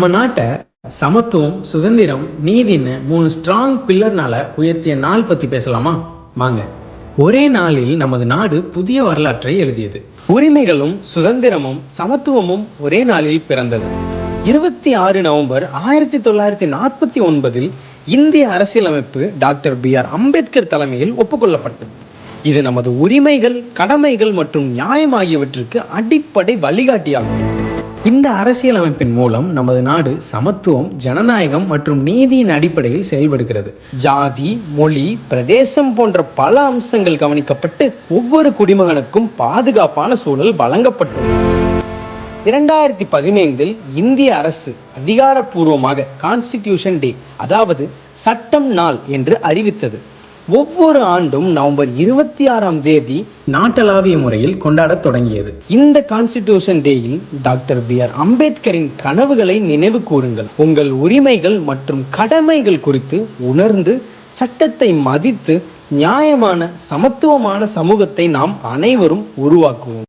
நம்ம நாட்டை சமத்துவம், சுதந்திரம், நீதின்னு 3 ஸ்ட்ராங் பில்லர்னால உயர்த்திய நாள் பத்தி பேசலாமா? வாங்க. ஒரே நாளில் நமது நாடு புதிய வரலாற்றை எழுதியது. உரிமைகளும் சுதந்திரமும் சமத்துவமும் ஒரே நாளில் பிறந்தது. 26 நவம்பர் 1949 இந்திய அரசியலமைப்பு டாக்டர் B.R. அம்பேத்கர் தலைமையில் ஒப்புக்கொள்ளப்பட்டது. இது நமது உரிமைகள், கடமைகள் மற்றும் நியாயம் ஆகியவற்றுக்கு அடிப்படை வழிகாட்டியாகும். இந்த அரசியலமைப்பின் மூலம் நமது நாடு சமத்துவம், ஜனநாயகம் மற்றும் நீதியின் அடிப்படையில் செயல்படுகிறது. ஜாதி, மொழி, பிரதேசம் போன்ற பல அம்சங்கள் கவனிக்கப்பட்டு ஒவ்வொரு குடிமகனுக்கும் பாதுகாப்பான சூழல் வழங்கப்பட்டுள்ளது. 2015 இந்திய அரசு அதிகாரப்பூர்வமாக கான்ஸ்டிடியூஷன் டே, அதாவது சட்டம் நாள் என்று அறிவித்தது. ஒவ்வொரு ஆண்டும் நவம்பர் 26ஆம் தேதி நாட்டளாவிய முறையில் கொண்டாடத் தொடங்கியது. இந்த கான்ஸ்டிடியூஷன் டேயில் டாக்டர் B.R. அம்பேத்கரின் கனவுகளை நினைவு கூறுங்கள். உங்கள் உரிமைகள் மற்றும் கடமைகள் குறித்து உணர்ந்து சட்டத்தை மதித்து நியாயமான, சமத்துவமான சமூகத்தை நாம் அனைவரும் உருவாக்குவோம்.